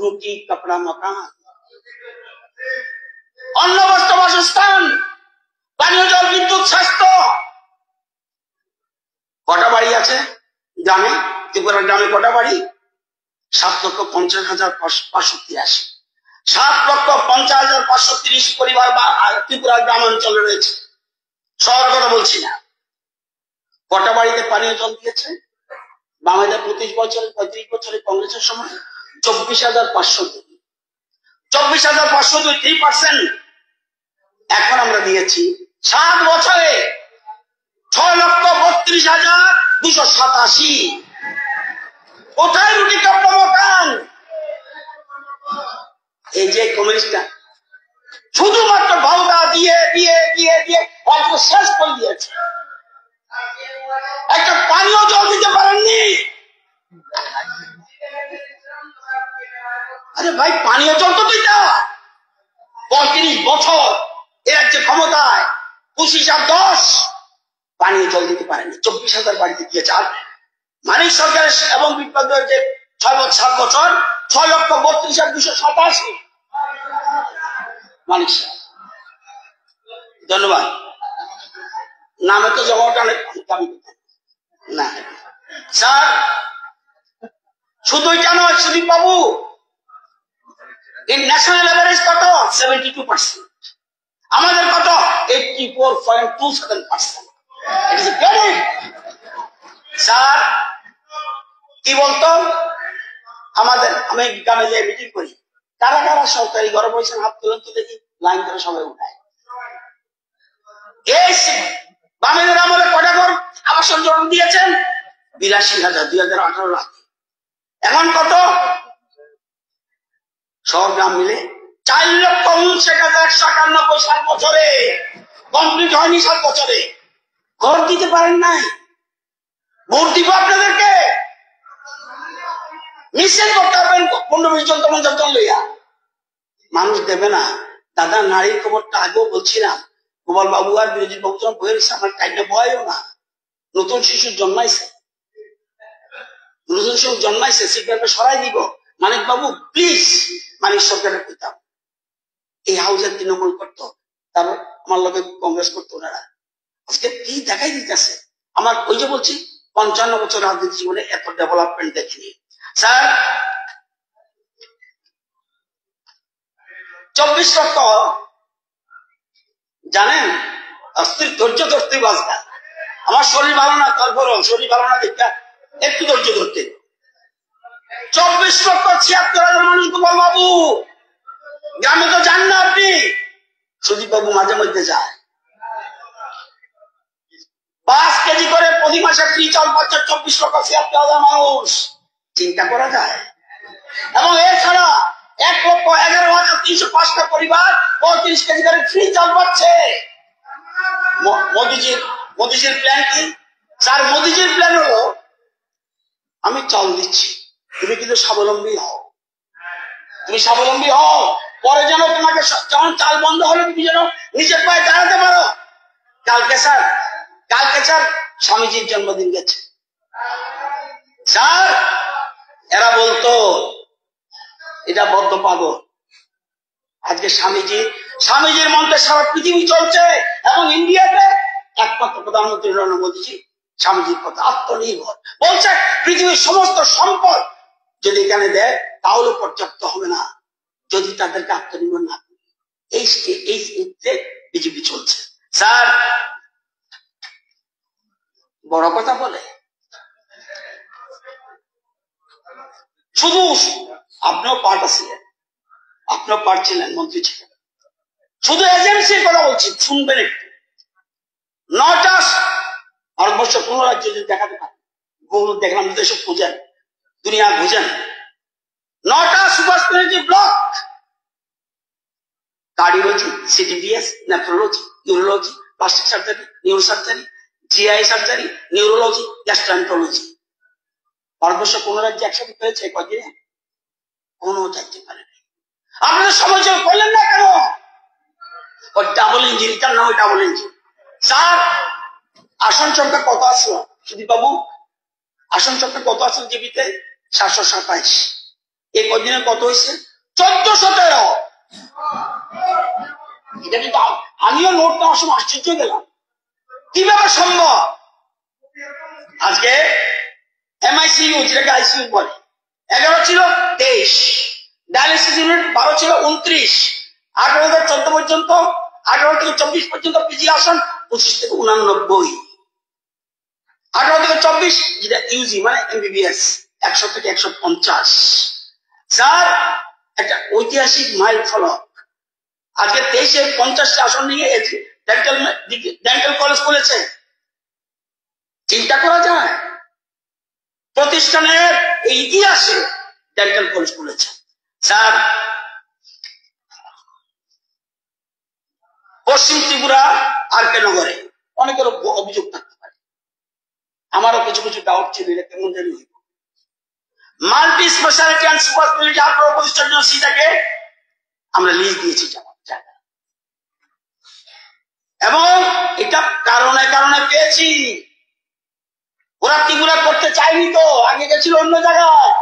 রুটি কাপড়া মকান, অন্ন বস্ত্র বাসস্থান, পানীয় জল, বিদ্যুৎ, স্বাস্থ্য। কটা বাড়ি আছে গ্রামে? ত্রিপুরার গ্রামে কটা বাড়ি? 7,50,583। 7,50,530 পরিবার বা ত্রিপুরার গ্রাম অঞ্চলে রয়েছে, শহর কথা বলছি না। কটা বাড়িতে পানীয় জল দিয়েছে? বাংলাদেশ 35 বছরে কংগ্রেসের সময় 24,502। 24,502, 3%। এখন আমরা দিয়েছি 7 বছরে 6,32,287। কোথায় রুটি কাপড় মকান? এই যে কমিউনিস্টরা শুধুমাত্র ভাওতা দিয়ে দিয়ে দিয়ে দিয়ে অল্প শেষ করে দিয়েছে, একটা পানীয় জল দিতে পারেননি। আরে ভাই, পানীয় জল তো দিতা। 35 বছর এর যে ক্ষমতায় 25,010 পানীয় জল দিতে পারেনি। 24,000 বাড়িতে দিয়েছে। আর মানিক সরকার এবং বিপ্লবের যে 7 বছর 6,32,287 মানিক সাহেব। ধন্যবাদ। নামে তো জমাটা অনেক না স্যার, শুধু এটা নয় সুদীপ বাবু, ন্যাশনাল এভারেজ কত? 72%। আমাদের কত? 84.27%। স্যার কি বলতো, আমি গ্রামে যে মিটিং করি, কারা কারা সরকারি ঘরে বসে হাত তুলেন তো দেখি, লাইন করে সবাই উঠায়। এই বামেদের আমলে কটা ঘর আবাসন জমি দিয়েছেন? 82,000, 2018 রাতে। এখন কত? সব গ্রাম মিলে 4,59,191। 7 বছরে কমপ্লিট হয়নি। 7 বছরে ঘর দিতে পারেন নাই। ভোট দিব আপনাদেরকে, মিছিল করতে পারবেন 15-20 জন 50 জন লইয়া, মানুষ দেবে না। দাদা, নারীর খবরটা আগেও বলছিলাম, গোপাল বাবু আর বিরোধী বাবু যখন বইয়ের আমার টাইমটা বয়ও না, নতুন শিশু জন্মাইছে, সিটবেল্টটা সরাই দিব। মানিক বাবু প্লিজ, মানিক সরকারের কইতাম, এই হাউসের তৃণমূল করতো, তারপর আমার লোকে কংগ্রেস করতো। ওনারা আজকে কি দেখাই দিতেছে। আমার ওই যে বলছি, 55 বছর রাজনীতি জীবনে এত ডেভেলপমেন্ট দেখিনি। স্যার 24 লক্ষ জানেন, অস্থির ধৈর্য ধরতে বাঁচবা। আমার শরীর ভালো না, তারপরও শরীর ভালো না দেখা একটু ধৈর্য ধরতে। 24,76,000 মানুষ গোপাল বাবু গ্রামে তো যান না আপনি। সুদীপ বাবু মাঝে মধ্যে যায়। 5 কেজি করে প্রতি মাসে ফ্রি চাল পাচ্ছে 24,76,000 মানুষ। চিন্তা করা যায়। এবং এছাড়া 1,11,305টা পরিবার 35 কেজি করে ফ্রি চাল পাচ্ছে। মোদিজির প্ল্যান কি? স্যার মোদিজির প্ল্যান হলো, আমি চাল দিচ্ছি, তুমি কিন্তু স্বাবলম্বী হও। তুমি স্বাবলম্বী হও, পরে যেন তোমাকে যখন চাল বন্ধ হলো তুমি যেন নিজের পায়ে দাঁড়াতে পারো। কালকে স্যার স্বামীজির জন্মদিন গেছে। স্যার এরা বলতো এটা বদ্ধ পাগল। আজকে স্বামীজির মন্ত্রে সারা পৃথিবী চলছে, এবং ইন্ডিয়াতে একমাত্র প্রধানমন্ত্রী নরেন্দ্র মোদীজি স্বামীজির কথা আত্মনির্ভর বলছে। পৃথিবীর সমস্ত সম্পদ যদি এখানে দেয় তাহলে পর্যাপ্ত হবে না যদি তাদেরকে আত্মনির্ভর না করে। এই স্টেজে বিজেপি চলছে। স্যার বড় কথা বলে, শুধু আপনিও পার্ট আছিলেন, আপনিও পার্ট ছিলেন, মন্ত্রী ছিলেন, শুধু এজেন্সির কথা বলছি, শুনবেন একটু। 9টা ভারতবর্ষ 15 রাজ্য যদি দেখাতে পারেন, গুগল দেখলাম এসব খুঁজেন, দুনিয়া খুঁজেন, 9টা super block, cardiology, CTVS, nephrology, urology, plastic surgery, neuro surgery, GI surgery, neurology, gastroenterology. ভারতবর্ষ 15 রাজ্যে একসাথে হয়েছে কদিনে? কোনো চাইতে পারে না। আপনাদের সমালোচনা করলেন না কেন? ওই ডাবল ইঞ্জিন, তার নাম ওই ডাবল ইঞ্জিন। স্যার আসন সংখ্যা কত আসলো সুদীপ বাবু? আসন সংখ্যা কত আসলো জিবিতে? 727। এই কদিনে কত হয়েছে? 1413। এটা কিন্তু আমিও নোট নেওয়ার সময় আশ্চর্য গেলাম, কিভাবে সম্ভব? আজকে এমআইসিইউ, যেটাকে আইসিইউ বলে, 11 ছিল 23, ডায়ালিসিস ইউনিট 12 ছিল 29, 18,014 পর্যন্ত, 18 থেকে 24 পর্যন্ত পিজি আসন, 25 থেকে 89, 18 থেকে 24 যেটা ইউজি মানে এমবিবিএস 100 থেকে 150। স্যার, একটা ঐতিহাসিক মাইল ফলক। আজকে 23-এ 50টি আসন নিয়ে ডেন্টাল কলেজ খুলেছে। চিন্তা করা যায়, প্রতিষ্ঠানের এই ইতিহাসে ডেন্টাল কলেজ খুলেছে। স্যার, পশ্চিম ত্রিপুরা আর কে নগরে অনেকের অভিযোগ থাকতে পারে, আমারও কিছু কিছু ডাউট ছিল, এটা কেমন জানি হইব। Multi speciality and super speciality আগ্রহ প্রতিষ্ঠার জন্য সিটাকে আমরা লিজ দিয়েছি জায়গা, এবং এটা কারণে কারণে পেয়েছি। ওরা ত্রিপুরা করতে চাইনি, তো আগে গেছিল অন্য জায়গায়,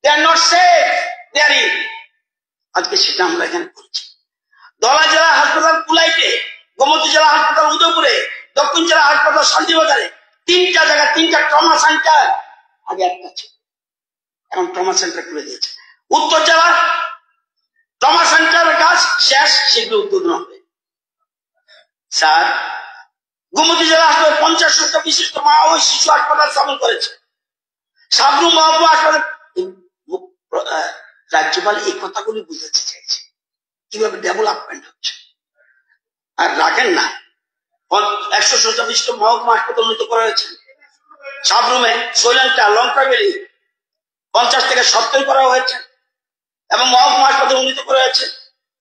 দে আর নট সেফ দেয়ার। আজকে সেটা আমরা এখানে করছি। ধলাই জেলা হাসপাতাল কুলাইতে, গোমতী জেলা হাসপাতাল উদয়পুরে, দক্ষিণ জেলা হাসপাতাল শান্তিবাজারে, 3টা জায়গা, 3টা ট্রমা সেন্টার। আগে একটা ছিল, এখন ট্রমা সেন্টার করে দিয়েছে। উত্তর জেলার ট্রমা সেন্টারের কাজ শেষ, সেগুলো উদ্বোধন হবে। স্যার, গোমতী জেলা হাসপাতাল 50 শয্যা বিশিষ্ট মা ও শিশু হাসপাতাল স্থাপন করেছে। সাবরুম মহকুমা হাসপাতাল। রাজ্যপাল এই কথাগুলি বুঝাতে চাইছে কিভাবে ডেভেলপমেন্ট হচ্ছে। আর রাখেন না, 100 শয্যা বিশিষ্ট মহকুমা হাসপাতাল উন্নীত করা হয়েছে। সাবরুমে সোইলান্টা লংপ্রাভেলি 50 থেকে 70 করা হয়েছে, এবং মহকুমা হাসপাতাল উন্নীত করা হয়েছে।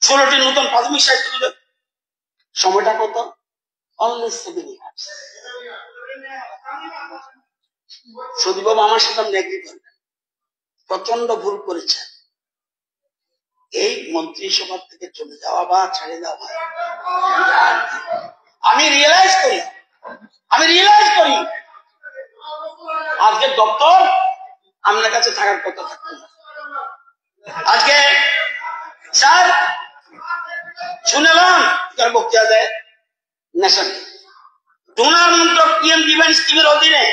16টি নতুন প্রাথমিক স্বাস্থ্য কেন্দ্র। সময়টা কত? Only 7 years. সদীবাবু আমার সাথে আপনি এগ্রি করবেন, প্রচন্ড ভুল করেছে এই মন্ত্রিসভা থেকে চলে যাওয়া বা ছেড়ে দেওয়া। আমি রিয়েলাইজ করি আজকে দপ্তর আপনার কাছে থাকার কথা থাকতো না। আজকে স্যার শুনলাম বক্তৃতা দেয় ন্যাশন ডোনার মন্ত্রক পিএম ডিফেন্স স্কিমের অধীনে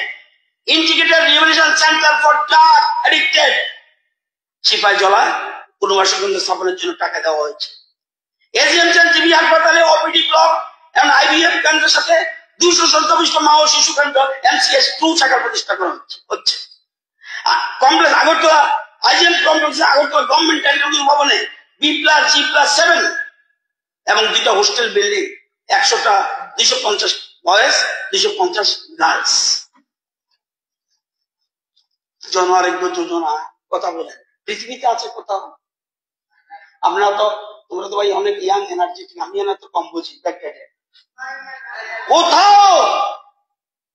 integrated rehabilitation centre for drug addicted Sepahijala পুনর্বাসন কেন্দ্র স্থাপনের জন্য টাকা দেওয়া হয়েছে। এসডিএমসি জিবি হাসপাতালে ওপিডি ব্লক এবং আইভিএফ কেন্দ্রের সাথে 227 মা ও শিশু কেন্দ্র এমসিএস 2 শাখা প্রতিষ্ঠা করা হচ্ছে। কমপ্লেক্স আগরতলা আইজিএম কমপ্লেক্সে আগরতলা গভর্নমেন্ট টেকনোলজি ভবনে B+G+7 এবং 2টা হোস্টেল বিল্ডিং, 100টা 250 বয়েজ, 250 গার্লস। জনআরোগ্য যোজনা কথা বলে পৃথিবীতে আছে কোথাও? তোমরা তো ভাই অনেক ইয়াং এনার্জেটিক, আমি না তো কম বুঝি। কোথাও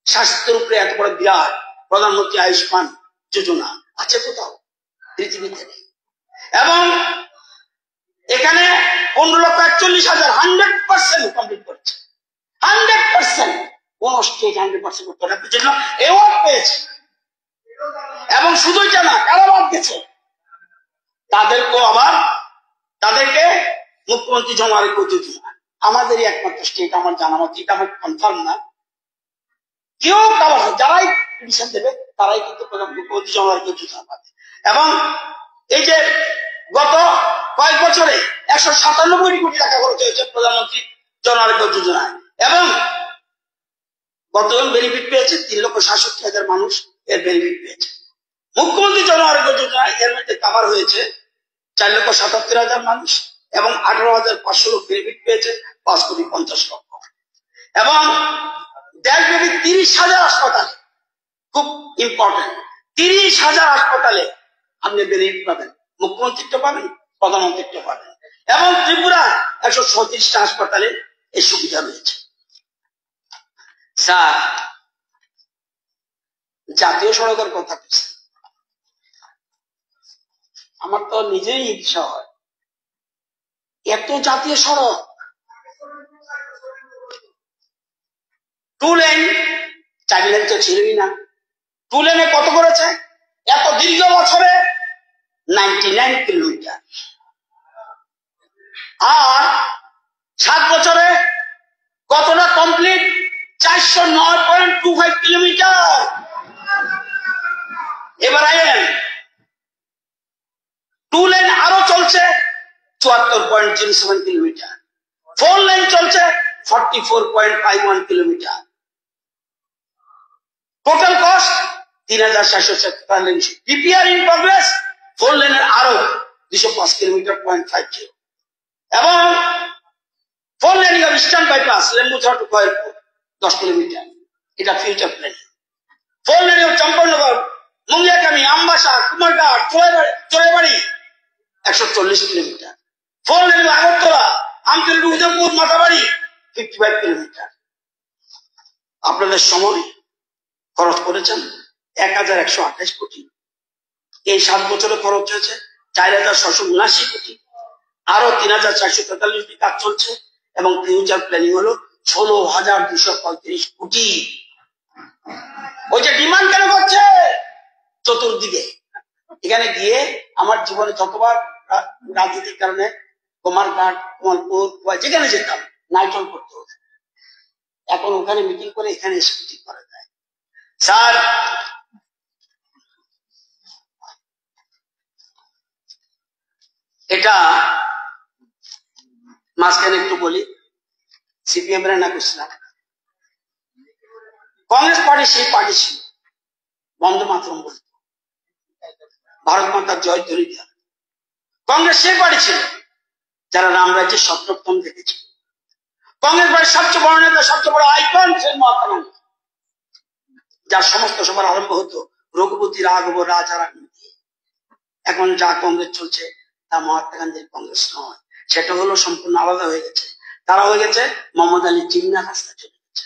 স্বাস্থ্যের উপরে এত বড় বিরাট প্রধানমন্ত্রী আয়ুষ্মান যোজনা আছে কোথাও? পৃথিবীতে নেই। এবং এখানে 15,41,000 100% কমপ্লিট করেছে। 100% কোন স্টেট 100% করতে হবে জন্য অ্যাওয়ার্ড পেয়েছে। এবং শুধু এটা না, কারা বাদ গেছে তাদেরকে মুখ্যমন্ত্রী জন আরোগ্য যোজনা, আমাদেরই একমাত্র স্টেট আমার জানা মতো, এটা আমার কনফার্ম না, কেউ কাবার যারাই পিটিশন দেবে তারাই কিন্তু মুখ্যমন্ত্রী জন আরোগ্য যোজনা পাবে। এবং এই যে গত কয়েক বছরে 197 কোটি টাকা খরচ হয়েছে প্রধানমন্ত্রী জন আরোগ্য যোজনায়, এবং কতজন বেনিফিট পেয়েছে? 3,67,000 মানুষ এর বেনিফিট পেয়েছে। মুখ্যমন্ত্রী জন আরোগ্য যোজনায় এর মধ্যে কাভার হয়েছে 4,77,000 মানুষ, এবং 18,500 লোক বেনিফিট পেয়েছে, 5,50,00,000। এবং দেশব্যাপী 30,000 হাসপাতালে, খুব ইম্পর্টেন্ট, 30,000 হাসপাতালে আপনি বেনিফিট পাবেন, মুখ্যমন্ত্রীত্ব পাবেন, প্রধানমন্ত্রীত্ব পাবেন। এবং ত্রিপুরা 136টা হাসপাতালে এই সুবিধা রয়েছে। স্যার, জাতীয় সড়কের কথা বলছে, আমার তো নিজেই ইচ্ছা হয়, এত জাতীয় সড়ক, 2 লেন, 4 লেন তো ছিলই না। 2 লেনে কত করেছে? এত দীর্ঘ বছরে 90 99 কিলোমিটার। আর 7 বছরে কতটা কমপ্লিট? 409.25 কিলোমিটার। এবার আইন 2 লেন আরো চলছে 74.07 কিলোমিটার। 4 লেন চলছে 44.51 kilometre. Total cost 3,447। DPR in progress 4 লেনের আরো 205 কিলোমিটার 0.50। এবং 4 laning of eastern bypass Lembuchhara to Koilpur 10 kilometre, এটা future plan. 4 laning of Champaknagar Mungiakami Ambassa Kumarghat Choraibari 140 kilometre. 4 laning of Agartala Amtali Udaipur Mathabari 55 kilometre. আপনাদের সময় খরচ করেছেন 1,128 কোটি। এই 7 বছরে খরচ হয়েছে 4,679 কোটি। আরো 3,443 কাজ চলছে এবং ফিউচার প্ল্যানিং হলো 16,235 কোটি। ওই যে ডিমান্ড কেন করছে চতুর্দিকে? এখানে গিয়ে আমার জীবনে যতবার রাজনীতির কারণে কুমারঘাট কমলপুর যেখানে যেতাম নাইটল করতে হতো। এখন ওখানে মিটিং করে এখানে এসে মিটিং করা যায়। স্যার, এটা মাঝখানে একটু বলি, সিপিএম এর না করছিলাম, কংগ্রেস পার্টি সেই পার্টি ছিল বন্দে মাতরম বলত, ভারত মাতার জয় ধ্বনি দেওয়া। কংগ্রেস সেই পার্টি ছিল যারা রামরাজ্যের স্বপ্নক্ষণ দেখেছিল। কংগ্রেস পার্টির সবচেয়ে বড় নেতা, সবচেয়ে বড় আইকন ছিলেন মহাত্মা গান্ধী, যার সমস্ত সবার আরম্ভ হতো রঘুপতি রাঘব রাজা রানী দিয়ে। এখন যা কংগ্রেস চলছে তা মহাত্মা গান্ধীর কংগ্রেস নয়, সেটা হলো সম্পূর্ণ আলাদা হয়ে গেছে। তারা হয়ে গেছে মোহাম্মদ আলী জিন্না রাস্তা চলে গেছে,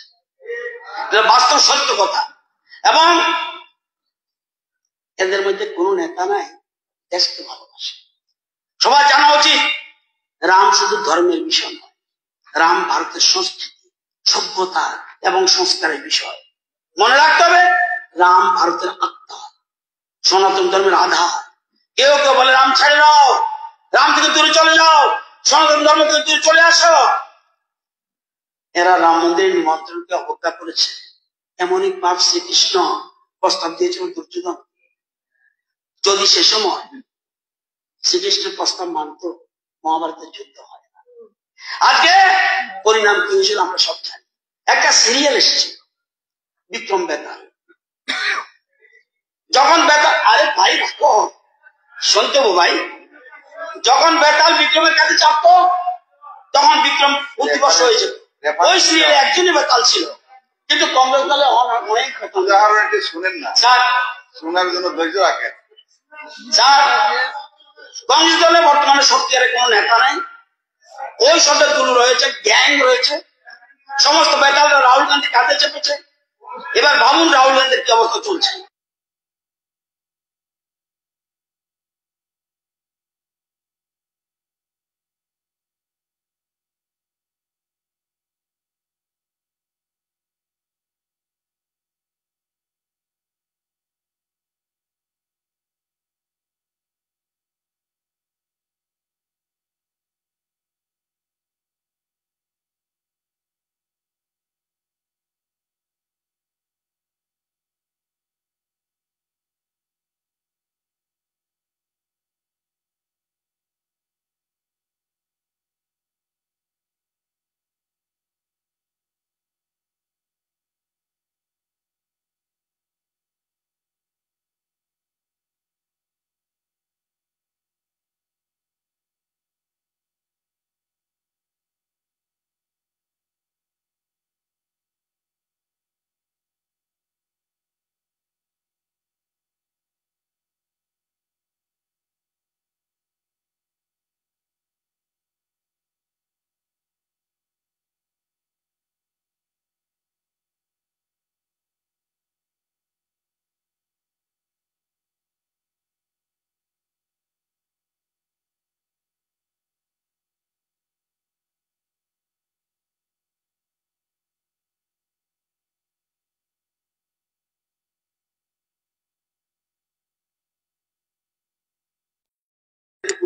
বাস্তব সত্য কথা। এবং এদের মধ্যে কোনো নেতা নাই দেশকে ভালোবাসে। সবাই জানা উচিত রাম শুধু ধর্মের বিষয় নয়, রাম ভারতের সংস্কৃতি, সভ্যতা এবং সংস্কারের বিষয়। মনে রাখতে হবে রাম ভারতের আত্মা, সনাতন ধর্মের আধার। কেউ কেউ বলে রাম ছেড়ে দাও, রাম থেকে দূরে চলে যাও, সনাতন ধর্ম থেকে দূরে চলে আসো। এরা রাম মন্দিরের নিমন্ত্রণকে অবজ্ঞা করেছে। এমনই পাপ শ্রীকৃষ্ণ প্রস্তাব দিয়েছিলেন দুর্যোধন। যদি সে সময় শ্রীকৃষ্ণের প্রস্তাব মানত, মহাভারতের যুদ্ধ হয় না। আজকে পরিণাম কি হয়েছিল আমরা সব জানি। একটা সিরিয়াল এসেছিল বিক্রম বেতাল। যখন বেতাল, আরে ভাই রাখো শুনতে ভাই, যখন বেতাল বিক্রমের কাছে চাপতো তখন বিক্রম প্রতিবর্ষ হয়ে যেত। ওই সিরিয়ালে একজনই বেতাল ছিল, কিন্তু কংগ্রেস দলে অনেক বেতাল। উদাহরণটি শুনেন না স্যার, শোনার জন্য ধৈর্য রাখেন স্যার। কংগ্রেস দলে বর্তমানে সত্যিকারের কোন নেতা নাই। ওই সদস্যগুলো রয়েছে, গ্যাং রয়েছে, সমস্ত বেতালরা রাহুল গান্ধী কাঁধে চেপেছে। এবার ভাবুন রাহুল গান্ধীর কি অবস্থা চলছে।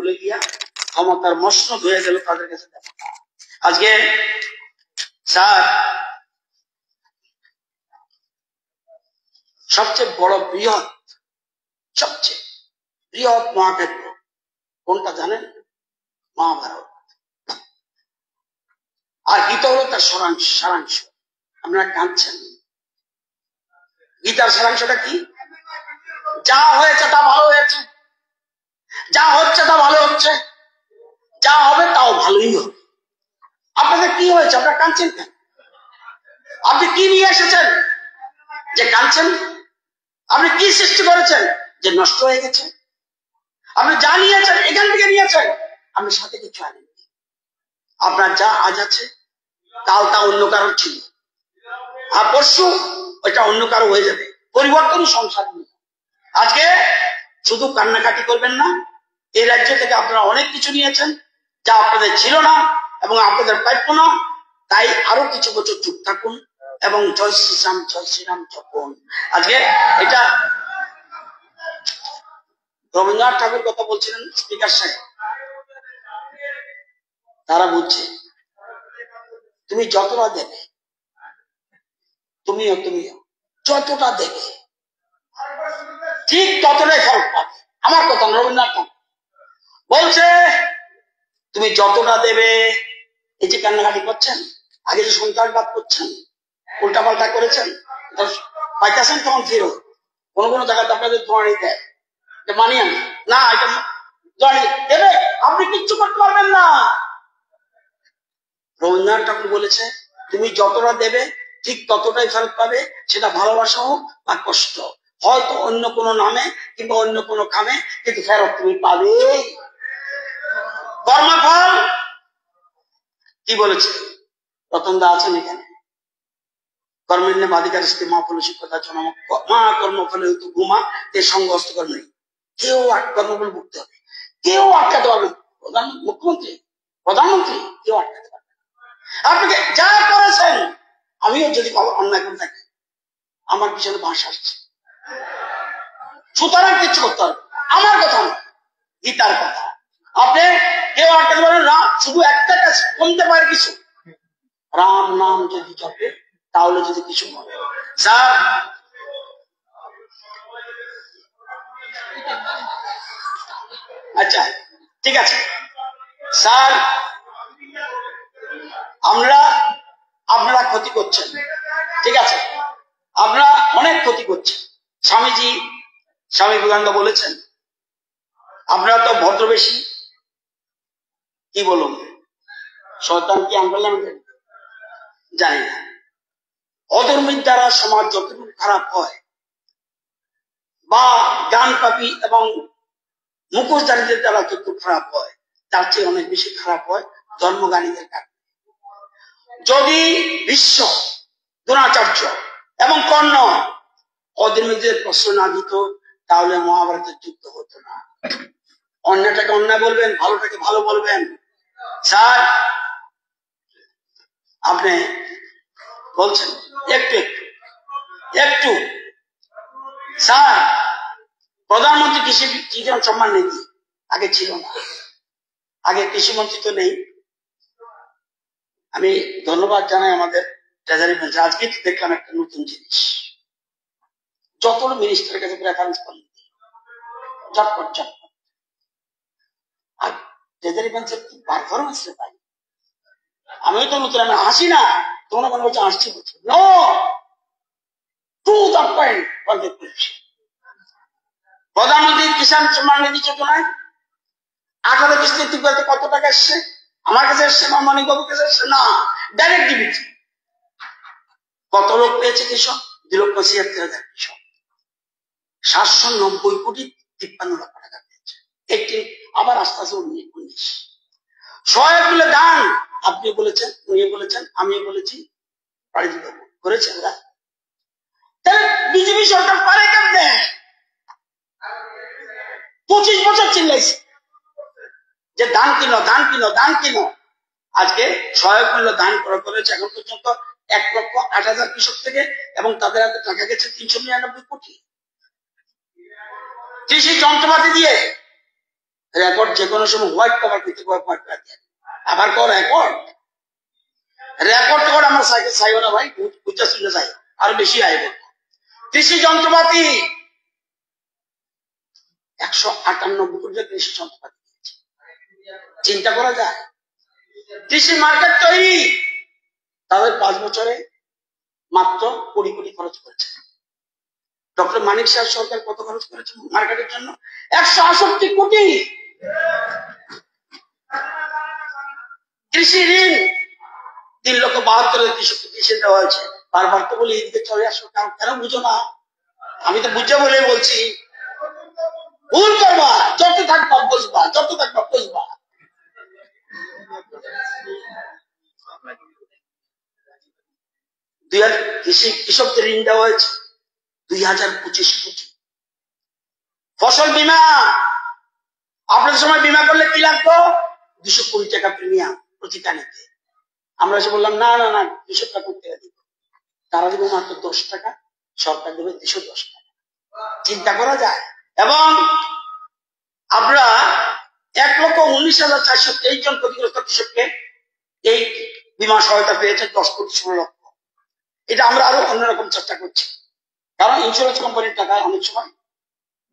ভুলে গিয়া ক্ষমতার মসনদ হয়ে গেল তাদের কাছে। আজকে স্যার সবচেয়ে বড় সবচেয়ে বৃহৎ মহাকাব্য কোনটা জানেন? মহাভারত। আর গীতা হলো তার সারাংশ। আপনারা কাঁদছেন। গীতার সারাংশটা কি? যা হয়েছে তা ভালো হয়েছে, যা হচ্ছে তা ভালো হচ্ছে, যা হবে তাও ভালোই হবে। আপনাদের কি হয়েছে? আপনারা কাঁদছেন কেন? আপনি কি নিয়ে এসেছেন যে কাঁদছেন? আপনি কি সৃষ্টি করেছেন যে নষ্ট হয়ে গেছে? আপনি যা নিয়েছেন এখান থেকে নিয়েছেন, আপনি সাথে কিছু আনেন। আপনার যা আজ আছে কাল তা অন্য কারো ছিল, আর পরশু ওইটা অন্য কারো হয়ে যাবে। পরিবর্তনই সংসার নিয়ে। আজকে শুধু কান্নাকাটি করবেন না। এই রাজ্য থেকে আপনারা অনেক কিছু নিয়েছেন যা আপনাদের ছিল না এবং আপনাদের প্রাপ্য না। তাই আরো কিছু বছর চুপ থাকুন এবং জয় শ্রীরাম জপুন। আজকে এটা রবীন্দ্রনাথ ঠাকুর কথা বলছিলেন স্পিকার সাহেব, তারা বলছে তুমি যতটা দেবে, তুমিও যতটা দেবে ঠিক ততটাই ফল পাবে। আমার কথা রবীন্দ্রনাথ ঠাকুর বলছে তুমি যতটা দেবে। এই যে কান্নাকাটি করছেন, আগে যে সন্ত্রাসবাদ করছেন, উল্টাপাল্টা করেছেন, পাইতেছেন তখন ফেরত। কোন জায়গাতে আপনাদের ধোঁয়ানি দেয়, মানি আমি না, এটা ধোঁয়ানি দেবে, আপনি কিচ্ছু করতে পারবেন না। রবীন্দ্রনাথ ঠাকুর বলেছে তুমি যতটা দেবে ঠিক ততটাই ফেরত পাবে, সেটা ভালোবাসা হোক বা কষ্ট, হয়তো অন্য কোনো নামে কিংবা অন্য কোনো খামে, কিন্তু ফেরত তুমি পাবে। কর্মফল কি বলেছে? রতন দা আছেন এখানে। কর্মের বাধিকার মা ফল শিক্ষতা মা কর্মফলে হয়তো ঘুমা এর সঙ্গ হস্তকর্ম নেই। কেউ কর্মফল ভুগতে হবে, কেউ আটকাতে পারবে না। প্রধানমন্ত্রী কেউ আটকাতে পারবে না। আপনাকে যা করেছেন, আমিও যদি অন্যায় করে থাকি, আমার পিছনে বাঁশ আসছে, সুতরাং কিছু করতে হবে। আমার কথা না, গীতার কথা। আপনি কেউ আটকাতে পারবেন না। শুধু একটা কাজ কমতে পারে কিছু, রাম নাম যদি জপে তাহলে যদি কিছু বলে। স্যার আচ্ছা ঠিক আছে স্যার, আপনারা ক্ষতি করছেন, ঠিক আছে, আপনারা অনেক ক্ষতি করছেন। স্বামী বিবেকানন্দ বলেছেন আপনারা তো ভদ্রবেশী, কি বলুন, শয়তান কি আন্দোলন জানি না। অধর্মীর দ্বারা সমাজ যতটুকু খারাপ হয়, বা গান পাপি এবং মুখোশধারীদের দ্বারা যতটুকু খারাপ হয়, তার চেয়ে অনেক বেশি খারাপ হয় ধর্মগানীদের কারণে। যদি বিশ্ব দ্রোণাচার্য এবং কর্ণ অধর্মীদের প্রশ্ন না দিত, তাহলে মহাভারতের যুদ্ধ হতো না। অন্যটাকে অন্যায় বলবেন, ভালোটাকে ভালো বলবেন। স্যার আপনি বলছেন একটু স্যার, প্রধানমন্ত্রী কৃষি সম্মান নীতি আগে ছিল না, আগে কৃষিমন্ত্রী তো নেই। আমি ধন্যবাদ জানাই আমাদের ট্রেজারি বেঞ্চ। আজকে দেখলাম একটা নতুন জিনিস, যত মিনিস্টারের কাছে প্রেফারেন্স পান চটপট। আর ট্রেজারি বেঞ্চের পারফরমেন্স পাই। আমিও তো নতুন, আমি হাসি না, তোমরা মনে হচ্ছে আসছি বলছি। No, to the point. প্রধানমন্ত্রী কিষাণ সম্মান নিধি যোজনায় 18 কিস্তি কত টাকা এসছে? আমার কাছে এসছে না, মানিক বাবুর কাছে এসছে না, ডাইরেক্ট ডিবিটি। কত লোক পেয়েছে কৃষক? 2,76,000 কৃষক। 790,53,00,000 টাকা পেয়েছে। একটি আবার আস্তে আস্তে 19 সহায়ক মিলে দান। আপনি বলেছেন, উনি বলেছেন, আমি বলেছি, করেছে ওরা। তাহলে বিজেপি সরকার পারে কেমনে? 25 বছর চিল্লাইছে যে দান কিনো। আজকে সহায়ক মূল্য দান করেছে এখন পর্যন্ত 1,08,000 কৃষক থেকে, এবং তাদের হাতে টাকা গেছে 399 কোটি। কৃষি যন্ত্রপাতি দিয়ে রেকর্ড যে কোনো সময় হোয়াইট কভার করতে আবার কর রেকর্ড কর আমার চাইও না ভাই, বুঝতে শুনে চাই আর বেশি আইব। কৃষি যন্ত্রপাতি 198 কোটি কৃষি যন্ত্রপাতি চিন্তা করা যায়। কৃষি মার্কেট তৈরি তাদের 5 বছরে মাত্র 20 কোটি খরচ করেছে। ডক্টর মানিক সাহেব সরকার কত খরচ করেছে মার্কেটের জন্য? 168 কোটি। কৃষি ঋণ 3,72,000 কৃষককে কৃষি দেওয়া হয়েছে। বারবার তো বলি এদিকে চলে আসো, কেন বুঝো না? আমি তো বুঝে বলে বলছি, ভুল করবা, যত থাকবা বুঝবা, যত থাকবা বুঝবা। কৃষকদের ঋণ দেওয়া হয়েছে 2025 কোটি। ফসল বীমা, আপনাদের সময় বীমা করলে কি লাগতো? 200 কোটি টাকা প্রিমিয়াম প্রতি টানিতে। আমরা এসে বললাম না না না, কৃষকরা করতে দিব, তারা দেবে মাত্র 10 টাকা, সরকার দেবে 210 টাকা। চিন্তা করা যায়। এবং আমরা 1,19,423 জন ক্ষতিগ্রস্ত কৃষককে এই বীমা সহায়তা পেয়েছে, 10,16 লক্ষ। এটা আমরা আরো অন্যরকম চেষ্টা করছি, কারণ ইন্স্যুরেন্স কোম্পানির টাকায় অনেক সময়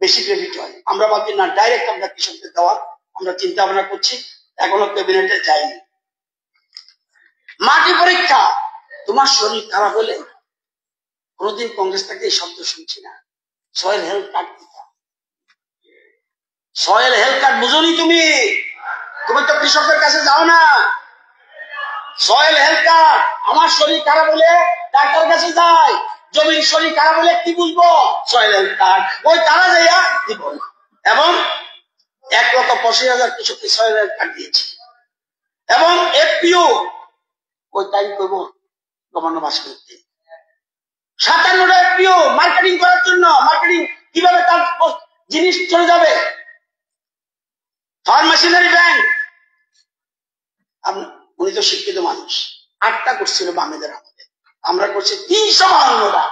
বেশি ক্রেডিট হয়। আমরা ভাবছি না, ডাইরেক্ট আমরা কৃষকদের দেওয়ার আমরা চিন্তা ভাবনা করছি, এখনো ক্যাবিনেটে যায়নি। মাটি পরীক্ষা, তোমার শরীর খারাপ হলে কোনদিন কংগ্রেস থেকে এই শব্দ শুনছি না, সয়েল হেলথ কার্ড দিতা। সয়েল হেলথ কার্ড বুঝোনি তুমি? তুমি তো কৃষকের কাছে যাও না। সয়েল হেলথ কার্ড, আমার শরীর খারাপ হলে ডাক্তার কাছে যায়, জমির শরীর খারাপ হলে কি বুঝবো? সয়েল হেলথ কার্ড, ওই তারা যাইয়া দিব। এবং 1,85,000 কৃষককে সয়েল হেলথ কার্ড দিয়েছে। এবং এফপিও ওই টাইম করবো গভর্নর বাস করতে 57টা এফপিও মার্কেটিং করার জন্য, মার্কেটিং কিভাবে তার জিনিস চলে যাবে। ফার্ম মেশিনারি ব্যাংক, উনি তো শিক্ষিত মানুষ, 8টা করছিল বামেদের আমাদের, আমরা করছি 352টা।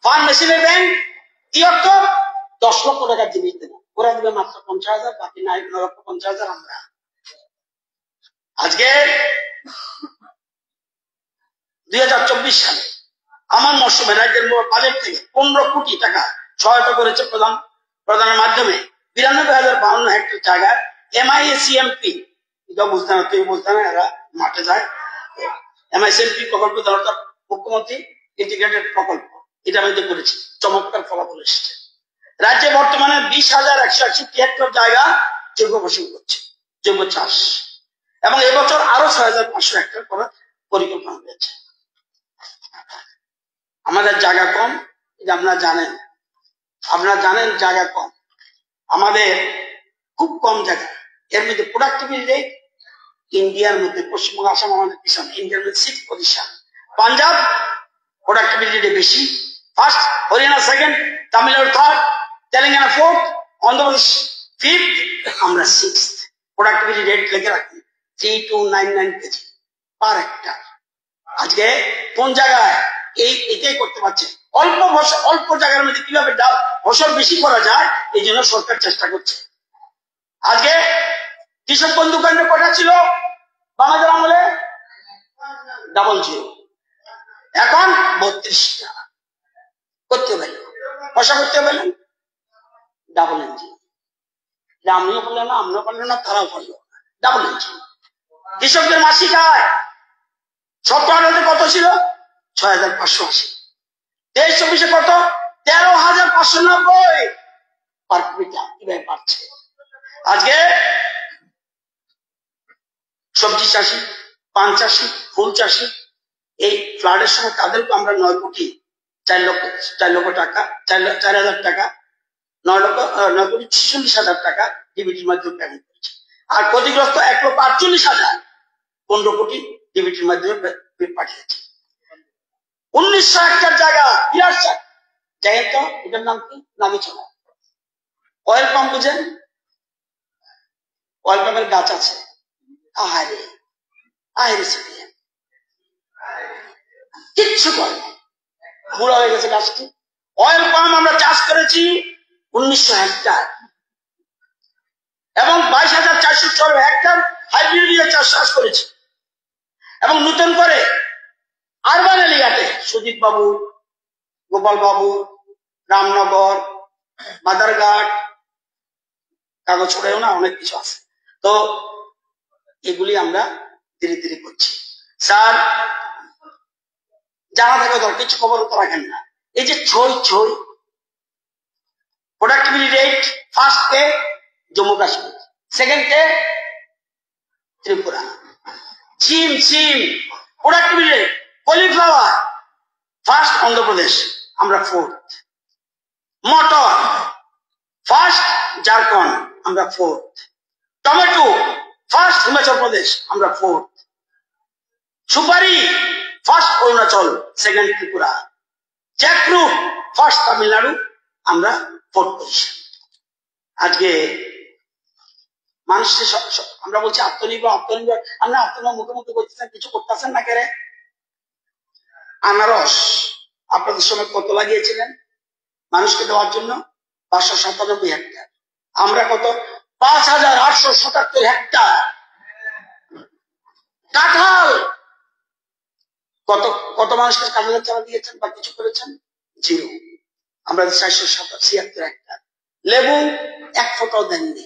ফার্ম মেশিনারি ব্যাংক কি অর্থ? 10 লক্ষ টাকার জিনিস দেবে, ওরা দেবে মাত্র 50,000, বাকি 9,50,000 আমরা। আজকে 2024 সালে আমার মৌসুমে রাজ্যের বাজেট থেকে 15 কোটি টাকা সহায়তা করেছে প্রদানের মাধ্যমে 92,052 হেক্টর জায়গায় MISCMP, এটা বুঝতে না, তুই বুঝতে না, এরা মাঠে যায়। MISCMP প্রকল্প দরকার মুখ্যমন্ত্রী ইন্টিগ্রেটেড প্রকল্প, এটা মধ্যে করেছি, চমৎকার ফলাফল এসেছে। রাজ্যে বর্তমানে 20,161 হেক্টর জায়গা জৈব ফসল করছে, জৈব চাষ, এবং এবছর আরো 6,500 হেক্টর করার পরিকল্পনা রয়েছে। আমাদের জায়গা কম, এটা আপনারা জানেন জায়গা কম, আমাদের খুব কম জায়গা। এর মধ্যে প্রোডাক্টিভিটি রেট ইন্ডিয়ার মধ্যে পশ্চিমবঙ্গ, আসাম আমাদের পিছনে, ইন্ডিয়ার মধ্যে 6th position. Punjab productivity rate বেশি, first, Haryana second, Tamil Nadu third, Telangana fourth, Andhra Pradesh fifth, আমরা 6th। প্রোডাক্টিভিটি রেট লেগে রাখি 3299 কেজি পার হেক্টর। আজকে কোন জায়গায় এটাই করতে পারছে, অল্প জায়গার মধ্যে কিভাবে ফসল বেশি করা যায়, এই জন্য সরকার চেষ্টা করছে। আজকে কৃষক বন্ধু কেন্দ্র কটা ছিল বাংলাদেশ আমলে? 00, এখন 32টা করতে পারলেন, পয়সা করতে পারলেন, ডাবল ইঞ্জিন। আমিও পারলেন না, আমরাও পারলেন না, তারাও পারল, ডাবল ইঞ্জিন। কৃষকদের মাসিক আয় 17 কত ছিল? 6,580। 23-24 কত? 13,590 পার ক্যাপিটা। কিভাবে পাচ্ছে? আজকে সবজি চাষি, পান চাষি, ফুল চাষি, এই ফ্লাডের সময় তাদেরকে আমরা 9 কোটি 4 লক্ষ টাকা, 4,000 টাকা, 9,46,000 টাকা ডিবিটির মাধ্যমে পেমেন্ট করেছে। আর ক্ষতিগ্রস্ত 1,48,000 15 কোটি ডিবিটির মাধ্যমে পাঠিয়েছে। 1900 হেক্টর জায়গা, বিরাট জায়গা, তো এটার নাম কি? নামই ছিল অয়েল পাম্প। বুঝেন, অয়েল পাম্পের গাছ আছে, আহারে কিচ্ছু করে বুড়া হয়ে গেছে গাছটি। অয়েল পাম্প আমরা চাষ করেছি 1900 হেক্টর, এবং 22,416 হেক্টর হাইব্রিড চাষ করেছে। এবং নতুন করে আরবান এরিয়াতে সুদীপ বাবু, গোপাল বাবু, রামনগর, বাদারঘাট, কাগজ ছড়াও না, অনেক কিছু আছে। তো এগুলি আমরা ধীরে ধীরে করছি। স্যার জানা থাকা দরকার, কিছু খবর তো রাখেন না। এই যে ছই প্রোডাক্টিভিটি রেট, ফার্স্ট কে জম্মু কাশ্মীর, সেকেন্ড কে ত্রিপুরা। সিম productivity rate, cauliflower first Andhra Pradesh, আমরা ফোর্থ। মটর ফার্স্ট ঝাড়খণ্ড, আমরা fourth. Tomato first Himachal Pradesh, আমরা ফোর্থ। সুপারি first Arunachal, second Tripura. Jackfruit first Tamil Nadu, আমরা ফোর্থ পজিশন। আজকে মানুষের আমরা বলছি আত্মনির্ভর। আমরা আত্মনির্ভর মুখে করতেছেন, কিছু করতেছেন না কেন? আনারস আপনাদের সময় কত লাগিয়েছিলেন মানুষকে দেওয়ার জন্য? 597 হেক্টর। আমরা কত? 5,877 হেক্টর। কাঁঠাল কত মানুষকে কাঁঠালের চারা দিয়েছেন বা কিছু করেছেন? 0। আমরা 476 হেক্টর। লেবু এক ফোঁটাও দেননি,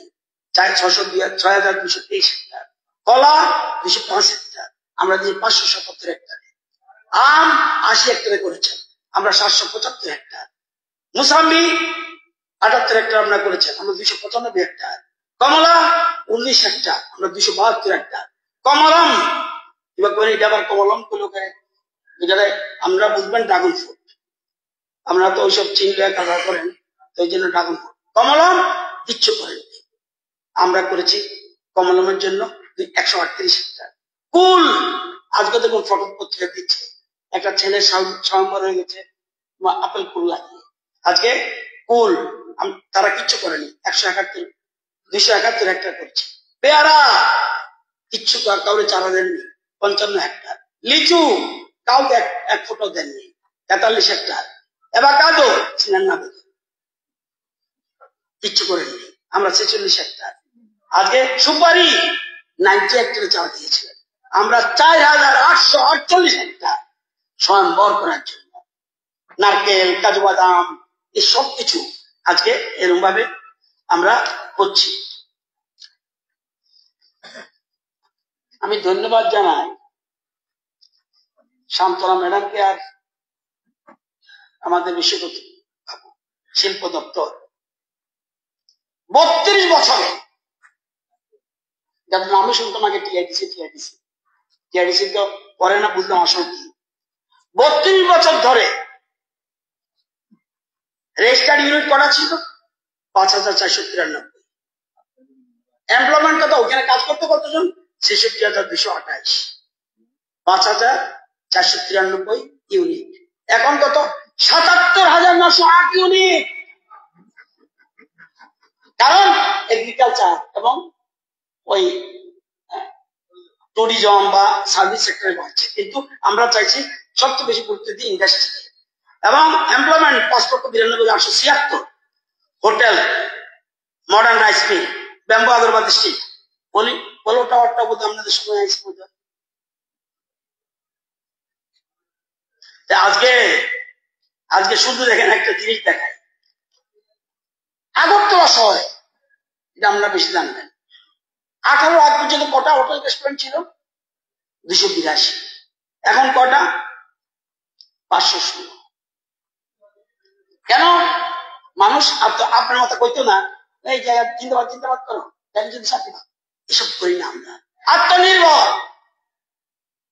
6,223 হেক্টর। কলা 205 হেক্টর, আমরা দিয়ে 577 হেক্টর। আম 80 হেক্টরে করেছেন, আমরা 775 হেক্টর। মুসাম্বি 78 হেক্টর আমরা করেছেন, আমরা 295 হেক্টর। কমলা 19 হেক্টর, আমরা 272 হেক্টর। কমলম এবার করে এটা আবার কমলম গুলো এটারে আমরা বুঝবেন ড্রাগন ফ্রুট। আমরা তো ওইসব চিংড়ি কাভার করেন, তো ওই জন্য ড্রাগন ফ্রুট। কমলম কিচ্ছু করেন, আমরা করেছি কমলমের জন্য 138 হেক্টর। কুল আজকে দেখুন ফটো পত্রিকা দিচ্ছে, একটা ছেলের স্বয়ংবর হয়ে গেছে আপেল কুল লাগিয়ে। আজকে কুল তারা কিচ্ছু করেনি, 171 271 হেক্টর করেছে। পেয়ারা কিচ্ছু কাউরে চারা দেননি, 55 হেক্টর। লিচু কাউকে এক ফোঁটাও দেননি, 43 হেক্টর। এভাকাডো 99, কিচ্ছু করেননি, আমরা 46 হেক্টর। আজকে সুপারি 90 হেক্টরে চারা দিয়েছিলেন, আমরা 4,848 হেক্টর স্বয়ংবর করার জন্য। নারকেল, কাজু বাদাম, এই সব কিছু আজকে এরকম ভাবে আমরা করছি। আমি ধন্যবাদ জানাই শান্তনা ম্যাডামকে আর আমাদের বিশ্বপতি শিল্প দপ্তর। 32 বছরে যাদের নামে শুনতাম আগে টিআইডিসি তো পরে না বুঝলাম আসল কি। 32 বছর ধরে রেজিস্টার্ড ইউনিট করা ছিল 5,493। এমপ্লয়মেন্ট কত? ওখানে কাজ করতে কতজন? 66,228। 5,493 ইউনিট। এখন কত? 77,908 ইউনিট। কারণ এগ্রিকালচার এবং ওই ট্যুরিজম বা সার্ভিস সেক্টরে বাড়ছে, কিন্তু আমরা চাইছি সবচেয়ে বেশি গুরুত্ব দিই ইন্ডাস্ট্রি। এবং employment 5,92,876। Hotel, modern rice mill, bamboo আগরবাতি স্ট্রিট, পোলো টাওয়ারটা বোধ আপনাদের সময় আছে বোধ। আজকে শুধু দেখেন একটা জিনিস দেখায়, আগরতলা শহরে, এটা আমরা বেশি জানবেন, 18 আগ পর্যন্ত কটা হোটেল রেস্টুরেন্ট ছিল? 282। এখন কটা? 516। কেন? মানুষ আপনার মতো কইতো না এই জায়গায় চিন্তাবাদ করো, যদি চাকরি পাও। এসব করি না আমরা। আত্মনির্ভর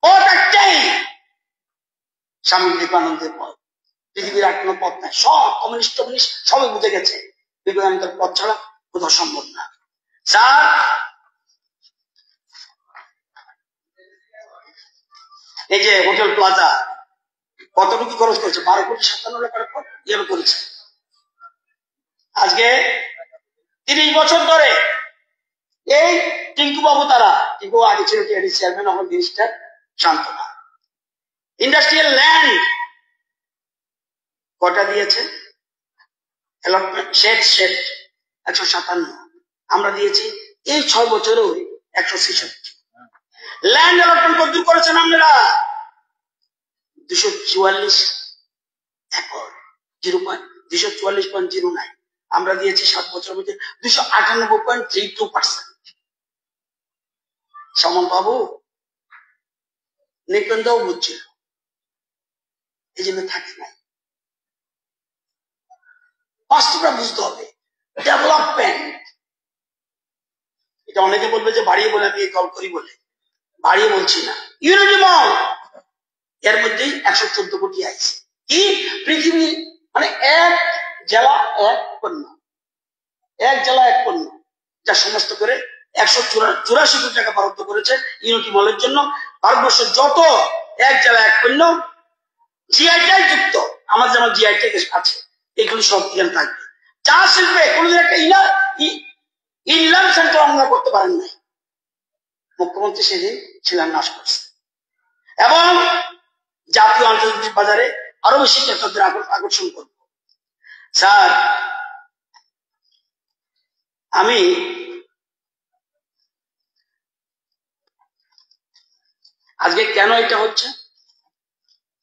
পথ একটাই, স্বামী বিবেকানন্দের পথ। পৃথিবীর আর কোনো পথ নাই, সব কমিউনিস্ট সবাই বুঝে গেছে বিবেকানন্দের পথ ছাড়া কোথাও সম্ভব না। স্যার এই যে হোটেল প্লাজা কতটুকু খরচ করেছে? 12,57,00,000 করেছে। আজকে 30 বছর ধরে এই টিঙ্কু বাবু, তারা টিঙ্কু আগে ছিল টিআরডি চেয়ারম্যান, এখন মিনিস্টার শান্তনা, ইন্ডাস্ট্রিয়াল ল্যান্ড কটা দিয়েছে? অ্যালটমেন্ট শেড 157, আমরা দিয়েছি এই 6 বছরে 166। ল্যান্ড অ্যালটমেন্ট কত করেছেন আপনারা? 244 একর, 244.09। আমরা দিয়েছি 7 বছরের মধ্যে 298.32%। সমন বাবু নিকন্দাও বুঝছিল, এই জন্য থাকে নাই। বাস্তবটা বুঝতে হবে। ডেভেলপমেন্ট, এটা অনেকে বলবে যে বাড়িয়ে বলে আমি এই দল করি বলে, বাড়িয়ে বলছি না। ইউনিটি মল এর মধ্যেই 114 কোটি আছে। কি পৃথিবী মানে এক জেলা এক পণ্য, এক জেলা এক পণ্য, যা সমস্ত করে 184 কোটি টাকা বরাদ্দ করেছে ইউনিটি মলের জন্য। ভারতবর্ষের যত এক জেলা এক পণ্য জিআই ট্যাগ যুক্ত, আমার যেমন জিআই ট্যাগ আছে, এগুলি সব এখানে থাকবে। চা শিল্পে কোনদিন একটা ইনল্যান্ড সেন্টার আমরা করতে পারেন নাই, মুখ্যমন্ত্রী সেদিন শিলান্যাস করছে। এবং জাতীয় আন্তর্জাতিক বাজারে আরো বেশি ক্রেতাদের আকর্ষণ করব। স্যার, আমি আজকে কেন এটা হচ্ছে,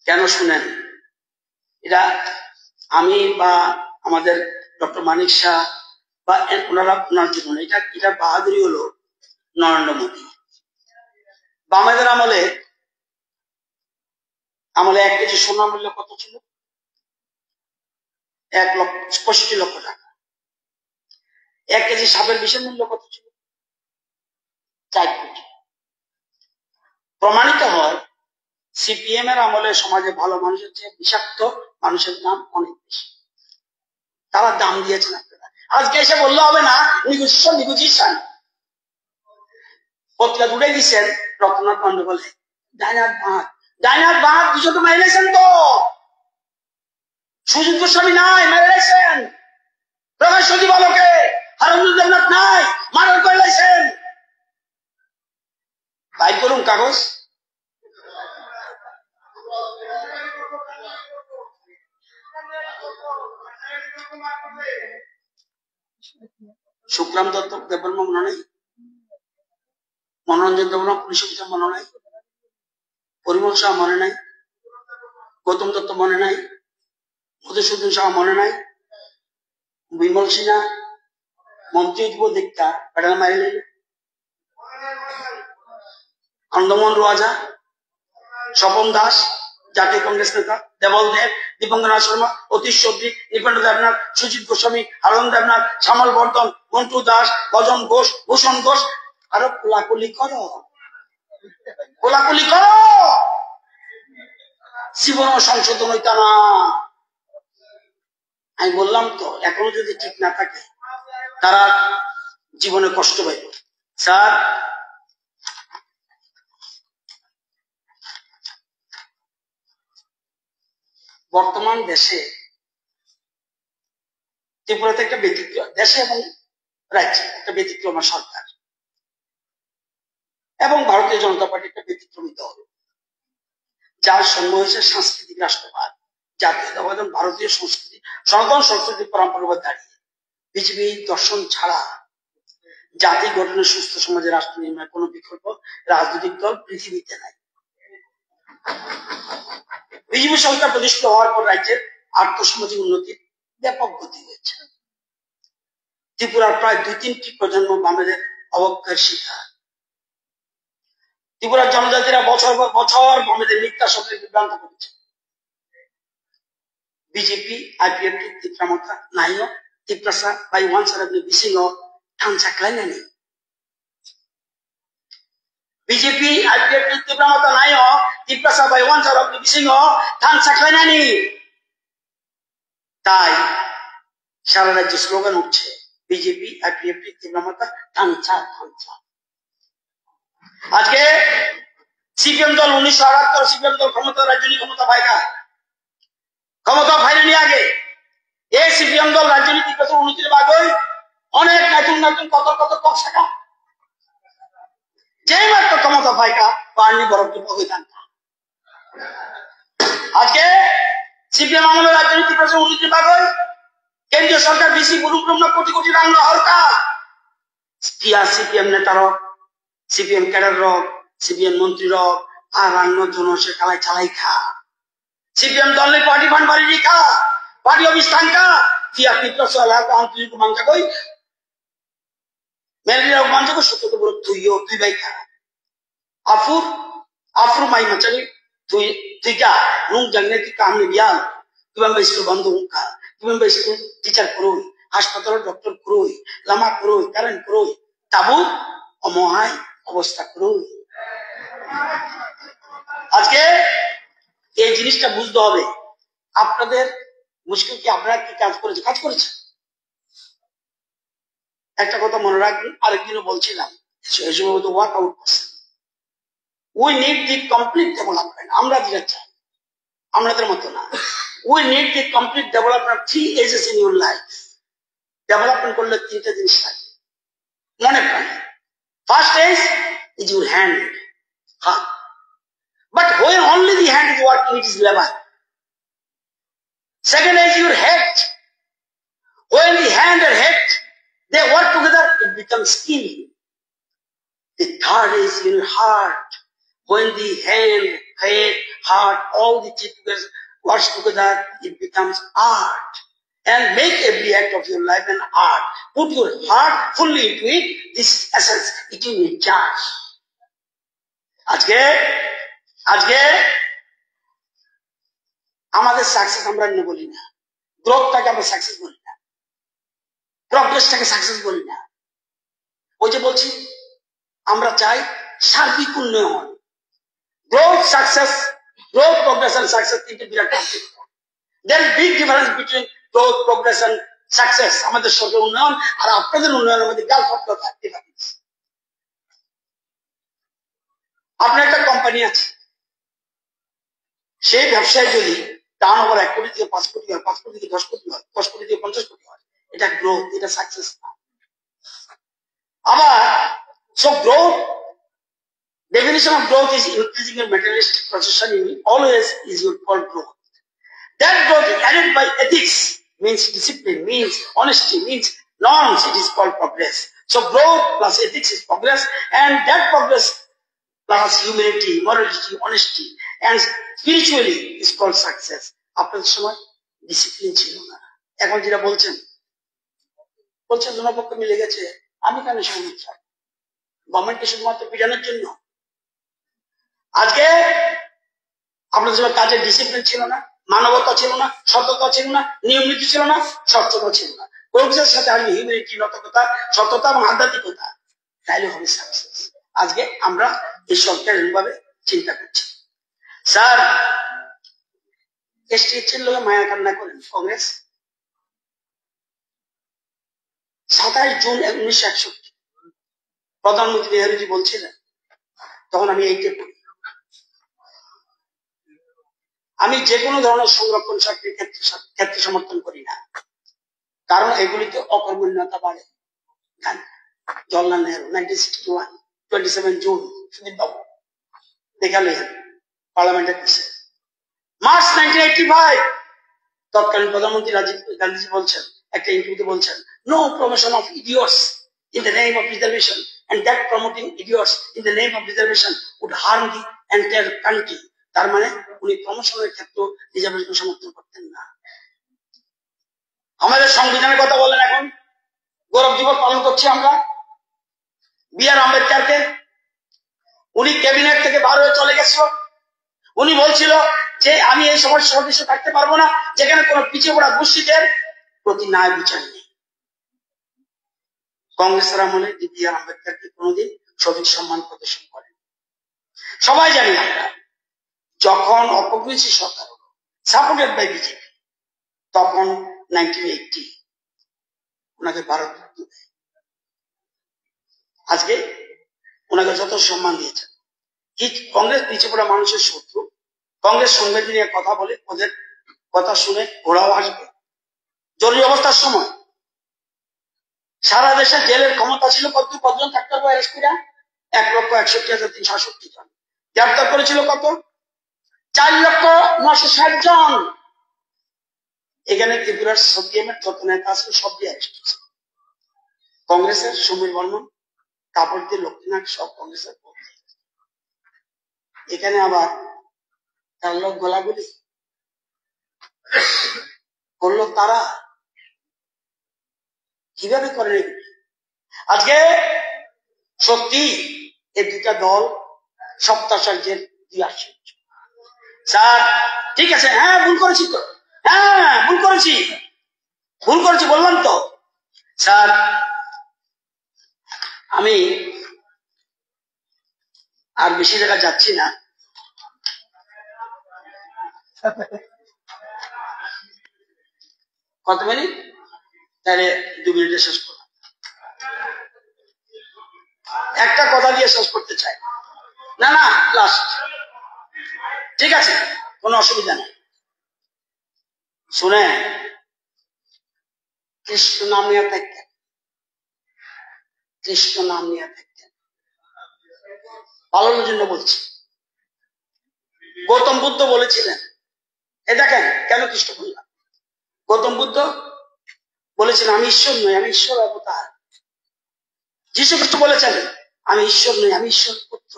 কেন শুনেন, এটা আমি বা আমাদের ডক্টর মানিক শাহ বা ওনারা ওনার জীবন, এটা বাহাদুরি হলো নরেন্দ্র মোদী। বামেদের আমলে 1 কেজি সোনার মূল্য কত ছিল? 1,65 লক্ষ টাকা। 1 কেজি সাপের বিষের মূল্য কত ছিল? 4 কোটি। প্রমাণিত হয় সিপিএম এর আমলে সমাজে ভালো মানুষের চেয়ে বিষাক্ত মানুষের দাম অনেক বেশি। তারা দাম দিয়েছেন আপনারা। আজকে এসে বললে হবে না নিগোসিয়েশন। পত্রিকা জুড়ে দিচ্ছেন রত্নাথ পান্ডে বলে ডাইনাথ বাঁধ দুশো তো মেরেছেন, তো সুজিত গোস্বামী নাই, মেরেছেন প্রকাশ সচিবালকে, হারুন দেবনাথ নাই, মার্ডার করে লাইছেন। তাই করুন কাগজ। শুক্লাম দত্ত দেববর্মা মনে নেই, মনোরঞ্জন দেববর্মা পুলিশ অফিসার মনে নাই, পরিমল শাহ মনে নাই, গৌতম দত্ত মনে নাই, মধুসূদন শাহ মনে নাই, বিমল সিনহা মন্ত্রী দীক্ষা পেটাল মারিলেন, আনন্দমোহন রাজা, স্বপন দাস জাতীয় কংগ্রেস নেতা, দেবল দেব, দীপঙ্করনাথ শর্মা, অতীশ চৌধুরী, নৃপেন্দ্র দেবনাথ, সুজিত গোস্বামী, হারন দেবনাথ, শ্যামল বর্ধন, মন্টু দাস, ভজন ঘোষ, ভূষণ ঘোষ। আরো কোলাকুলি করো, কোলাকুলি করো, জীবন সংশোধন হইতা না। আমি বললাম তো, এখনো যদি ঠিক না থাকে তারা জীবনে কষ্ট পাইব। স্যার, বর্তমান দেশে ত্রিপুরাতে একটা ব্যতিক্রম, দেশে এবং রাজ্যে একটা ব্যতিক্রম সরকার এবং ভারতীয় জনতা পার্টি একটা ব্যতিক্রমী দল, যার জন্ম হয়েছে সাংস্কৃতিক রাষ্ট্রবাদ, জাতীয়তাবাদ এবং ভারতীয় সংস্কৃতি, সনাতন সংস্কৃতির পরম্পরার উপর দাঁড়িয়ে। বিজেপি দর্শন ছাড়া জাতি গঠনের সুস্থ সমাজে রাষ্ট্র নির্মাণের কোন বিকল্প রাজনৈতিক দল পৃথিবীতে নাই। বিজেপি সরকার প্রতিষ্ঠিত হওয়ার পর রাজ্যের আর্থসামাজিক উন্নতির ব্যাপক গতি হয়েছে। ত্রিপুরার প্রায় 2-3টি প্রজন্ম বামেদের অবজ্ঞার শিকার। ত্রিপুরার জনজাতিরা বছর পর বছর বামেদের মিথ্যা শব্দে বিভ্রান্ত করেছে। বিজেপি আইপিএফটি ত্রিপুরামতা নাইও ত্রিপুরা বাই ওয়ান সারাবলি বিসিং থানচাকলাইনানি। বিজেপি আইপিএফটি ত্রিপুরামতা নাইও ত্রিপুরা বাই ওয়ান সারাবলি বিসিং থানচাকলাইনানি। তাই সারা রাজ্যে স্লোগান উঠছে, বিজেপি আইপিএফটি ত্রিপুরামতা থানচা থানচা। আজকে সিপিএম দল 1978 সিপিএম দল ক্ষমতা, রাজনৈতিক ক্ষমতা ভাইরা ক্ষমতা ভাইরেনি। আগে এই সিপিএম দল রাজনৈতিক বছর উন্নতির ভাগই অনেক নতুন নতুন কত কত পক্ষা যেই মাত্র ক্ষমতা ভাইকা পানি বরফ হইতাম। আজকে সিপিএম আমলের রাজনৈতিক বছর উন্নতির ভাগই কেন্দ্রীয় সরকার বেশি গুরুত্বপূর্ণ কোটি কোটি টাকা হরকা কিয়া সিপিএম নেতার সিপিএম ক্যাডার সিপিএম মন্ত্রী আর অন্য জন সে কালাই চালাই খা সিপিএম দলের পার্টি ফান্ড বাড়ি খা পার্টি অফিস থাকা কিয়া পিপ্লস আন্তর্জাতিক মাংসা কই ম্যালেরিয়া মাংসা কই সত্য তো বড় তুই ভাই খা আফুর মাই মাচালি তুই কা নুং জানলে তুই কাম নে বিয়া কিভাবে স্কুল বন্ধ হুঙ্কা কিভাবে স্কুল টিচার করুই হাসপাতাল ডক্টর করুই লামা করুই কারেন্ট করুই তাবু অমহায় অবস্থা করুই আজকে এই জিনিসটা বুঝতে হবে আপনাদের মুশকিল কি আপনারা কি কাজ করেছে একটা কথা মনে রাখবেন আরেকদিনও বলছিলাম এই সময় তো ওয়ার্ক আউট করছে we need the complete development আমরা যেটা চাই আমাদের মতো না we need the complete development 3 ages in your life development করলে তিনটা জিনিস থাকে মনে প্রাণে first age is your hand হাত but when only the hand is working it is labor second is your head when the hand and head they work together it becomes skill the third is your heart when the hand head heart all the three together works together it becomes art and make every act of your life an art put your heart fully into it this is essence it will be charge আজকে আমাদের success আমরা বলি না গ্রোথটাকে আমরা success বলি না প্রগ্রেসটাকে success বলি না ওই যে বলছি আমরা চাই সার্বিক উন্নয়ন growth success growth progress and success তিনটে বিরাট পার্থক্য there is big difference between growth progress and success আমাদের সরকার উন্নয়ন আর আপনাদের উন্নয়নের মধ্যে বিরাট ডিফারেন্স আপনার একটা কোম্পানি আছে সেই ব্যবসায় যদি টার্ন ওভার 1 কোটি থেকে 5 কোটি হয় 5 কোটি থেকে 10 কোটি হয় 10 কোটি থেকে 50 কোটি হয় এটা গ্রোথ এটা সাকসেস না আবার so growth definition of growth is increasing your materialistic possession in always is your called growth that growth is added by ethics means discipline means honesty means norms it is called progress so growth plus ethics is progress and that progress plus humility morality honesty and spiritually is called success আপনাদের সময় discipline ছিল না এখন যেটা বলছেন জনপক্ষ মিলে গেছে আমি কেন সমস্যা গভর্নমেন্টকে শুধুমাত্র পিটানোর জন্য আজকে আপনাদের সময় কাজের ডিসিপ্লিন ছিল না মানবতা ছিল না সততা ছিল না নিয়মনীতি ছিল না স্বচ্ছতা ছিল না প্রকৃতির সাথে আমি হিউম্যানিটি নৈতিকতা সততা এবং আধ্যাত্মিকতা তাইলে হবে সাকসেস আজকে আমরা এই সরকারের ভাবে চিন্তা করছি স্যার স্টেটের লোকে মায়া কান্না করেন কংগ্রেস 27 জুন 1961 প্রধানমন্ত্রী নেহরুজি বলছিলেন তখন আমি এইটে পড়ি আমি যে কোনো ধরনের সংরক্ষণ চাকরির ক্ষেত্রে সমর্থন করি না কারণ এগুলিতে অকর্মণ্যতা বাড়ে জওহরলাল নেহরু 1961 27 জুন সুদীপ বাবু দেখালেন পার্লামেন্টের পিছে মার্চ 1985 তৎকালীন প্রধানমন্ত্রী রাজীব গান্ধী বলছেন একটা ইন্টারভিউতে বলছেন no promotion of idiots in the name of reservation and that promoting idiots in the name of reservation would harm the entire country তার মানে উনি প্রমোশনের ক্ষেত্রে রিজার্ভেশন সমর্থন করতেন না আমাদের সংবিধানের কথা বলেন এখন গৌরব দিবস পালন করছি আমরা বি.আর. আম্বেদকরকে উনি ক্যাবিনেট থেকে বার হয়ে চলে গেছিল উনি বলছিল যে আমি এই সমাজের সদস্য থাকতে পারবো না যেখানে কোনো পিছিয়ে পড়া গোষ্ঠীদের প্রতি ন্যায় বিচার নেই কংগ্রেসের আমলে বি.আর. আম্বেদকরকে কোনোদিন সঠিক সম্মান প্রদর্শন করেন সবাই জানি আমরা যখন অপকৃষি সরকার হলো সাপোর্টেড বাই বিজেপি তখন 1980 ওনাকে ভারত রত্ন দেয় আজকে ওনাকে যত সম্মান দিয়েছেন কি কংগ্রেস পিছিয়ে পড়া মানুষের শত্রু কংগ্রেস সংবিধান নিয়ে কথা বলে ওদের কথা শুনে ওরাও আসবে জরুরি অবস্থার সময় সারা দেশে জেলের ক্ষমতা ছিল কতজন থাকতে হবে অ্যারেস্টিরা 1,61,368 জন গ্রেপ্তার করেছিল কত 4,960,000 জন এখানে ত্রিপুরার সিপিএম এর যত নেতা আছে সব দিয়ে অ্যারেস্ট হয়েছে কংগ্রেসের সমীর বর্মন কাপড় দিয়ে লক্ষ্মীনাথ সব কংগ্রেসের এখানে আবার তার লোক গোলাগুলি করলো তারা কিভাবে করে আজকে সত্যি এই দুটা দল সপ্তাচার্যের দুই আশ্চর্য স্যার ঠিক আছে হ্যাঁ ভুল করেছি তো হ্যাঁ ভুল করেছি বললাম তো স্যার আমি আর বেশি জায়গা যাচ্ছি না কত মিনিট তাহলে 2 মিনিটে শেষ করো একটা কথা দিয়ে শেষ করতে চাই না না লাস্ট ঠিক আছে কোনো অসুবিধা নেই শুনে কৃষ্ণ নাম নিয়ে থাকতেন কৃষ্ণ নাম নিয়ে থাকতেন ভালোর জন্য বলছি গৌতম বুদ্ধ বলেছিলেন এ দেখেন কেন কৃষ্ণ বললাম গৌতম বুদ্ধ বলেছেন আমি ঈশ্বর নই আমি ঈশ্বর অবতার যীশু খ্রিস্ট বলেছেন আমি ঈশ্বর নই আমি ঈশ্বর পুত্র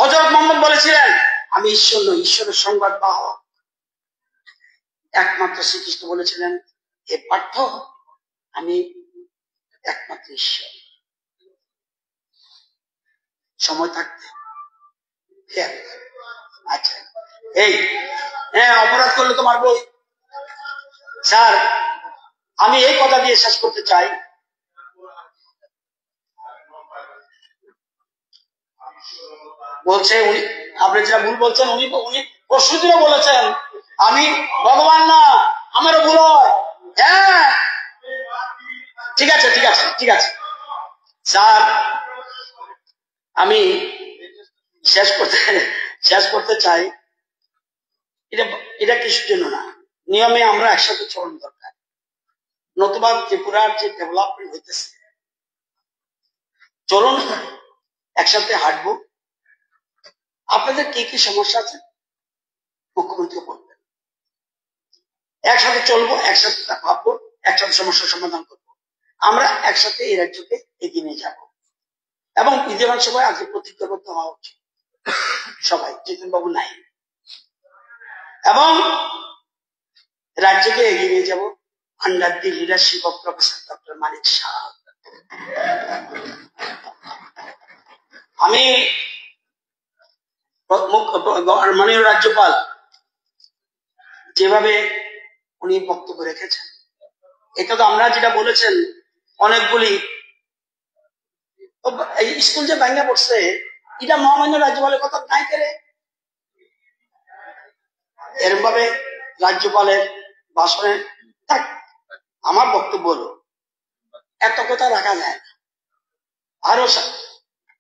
হযরত মুহাম্মদ বলেছিলেন আমি ঈশ্বর নই ঈশ্বরের সংবাদ বাহক একমাত্র শ্রীকৃষ্ণ বলেছিলেন এ পার্থ আমি একমাত্র ঈশ্বর সময় থাকতে আচ্ছা এই হ্যাঁ অপরাধ করলে তোমার বই স্যার আমি এই কথা দিয়ে শেষ করতে চাই বলছে উনি আপনি যেটা ভুল বলছেন উনি পরশুদিনও বলেছেন আমি ভগবান না আমারও ভুল হয় হ্যাঁ ঠিক আছে স্যার আমি শেষ করতে চাই এটা কিছুর জন্য না নিয়মে আমরা একসাথে চলন দরকার নতুবা ত্রিপুরার যে ডেভেলপমেন্ট হইতেছে চলুন একসাথে হাঁটবো আপনাদের কি কি সমস্যা আছে মুখ্যমন্ত্রী বলবেন একসাথে চলবো একসাথে ভাববো একসাথে সমস্যার সমাধান করবো আমরা একসাথে এই রাজ্যকে এগিয়ে নিয়ে যাবো এবং বিধানসভায় আজকে প্রতিজ্ঞাবদ্ধ হওয়া উচিত সবাই জিতেন বাবু নাই এবং রাজ্যকে এগিয়ে নিয়ে যাবো under the leadership of professor doctor Manik Saha আমি মাননীয় রাজ্যপাল যেভাবে উনি বক্তব্য রেখেছেন এটা তো আমরা যেটা বলেছেন অনেকগুলি স্কুল যে ভাঙা পড়ছে এটা মহামান্য রাজ্যপালের কথা নাই করে এরকম ভাবে রাজ্যপালের ভাষণে আমার বক্তব্য হলো এত কথা রাখা যায় না আরো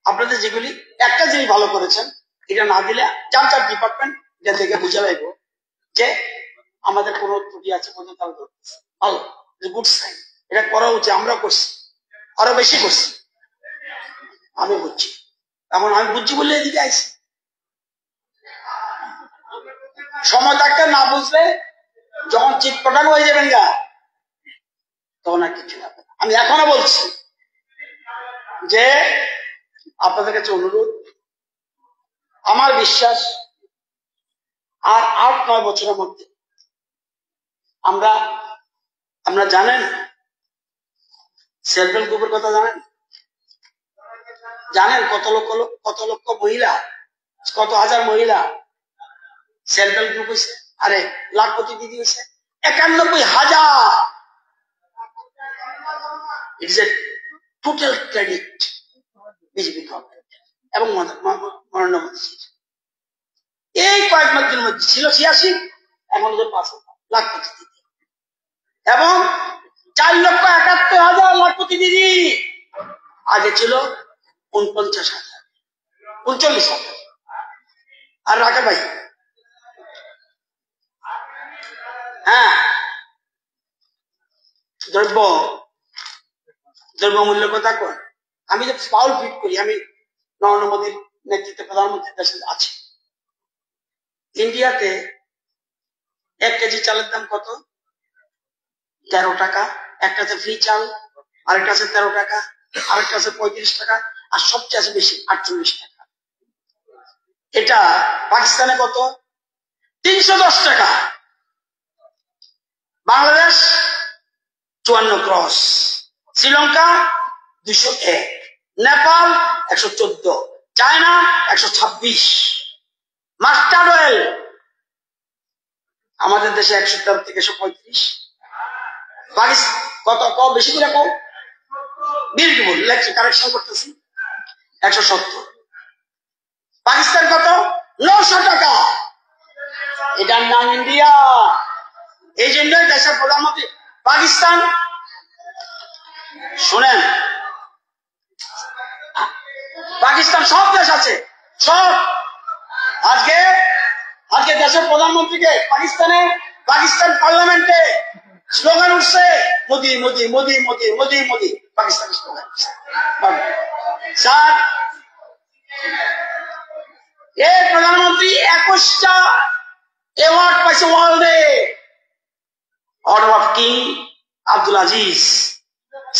আপনাদের যেগুলি একটা জিনিস ভালো করেছেন এটা না দিলে যার ডিপার্টমেন্ট এটা থেকে বুঝে পাইব যে আমাদের কোনো ত্রুটি আছে বলতে তারা ধরতেছে ভালো গুড সাইন এটা করা উচিত আমরা করছি আরো বেশি করছি আমি বুঝছি এমন আমি বুঝছি বললে এদিকে আইছি সময় থাকতে না বুঝলে যখন চিৎপটাং হয়ে যাবেন গা তখন আর কিছু হবে না আমি এখনো বলছি যে আপনাদের কাছে অনুরোধ আমার বিশ্বাস আর 8-9 বছরের মধ্যে আমরা জানেন সেলফ হেল্প গ্রুপের কথা জানেন কত লক্ষ মহিলা কত হাজার মহিলা সেলফ হেল্প গ্রুপ হয়েছে আরে লাখপতি দিদি হয়েছে 91,000 it's a total credit BJP government এবং মাননীয় মোদী এই কয়েক মাসের মধ্যে ছিল 86 এখন 5 লাখপতি দিদি এবং 4,71,000 লাখপতি দিদি আগে ছিল 49,000 39,000 আর রাখা ভাই হ্যাঁ দ্রব্য মূল্য কথা কর আমি যে ফাউল ফিট করি আমি নরেন্দ্র মোদীর নেতৃত্বে প্রধানমন্ত্রীর দেশে আছি ইন্ডিয়াতে 1 কেজি চালের দাম কত 13 টাকা একটাতে ফ্রি চাল আরেকটা আছে 13 টাকা আরেকটা আছে 35 টাকা, আর সবচেয়ে আছে বেশি 48 টাকা। এটা পাকিস্তানে কত? 310 টাকা। Bangladesh 54 cross, Sri Lanka 201, Nepal 114, China 126। Mustard oil আমাদের দেশে 113 থেকে 135। পাকিস্তান কত বেশি করে কম? বিউটিফুল লেখছি, কারেকশন করতেছি। 170। পাকিস্তান কত? 900 টাকা। এটার নাম ইন্ডিয়া। এই জন্যই দেশের প্রধানমন্ত্রী পাকিস্তান। শুনেন, পাকিস্তান সব দেশ আছে, সব। আজকে দেশের প্রধানমন্ত্রীকে পাকিস্তান পার্লামেন্টে স্লোগান উঠছে, মোদি মোদি মোদি মোদি মোদি মোদি। পাকিস্তান স্লোগান উঠছে। স্যার, এই প্রধানমন্ত্রী 21টা অ্যাওয়ার্ড পাইছে ওয়ার্ল্ডে। Order of king Abdul Aziz,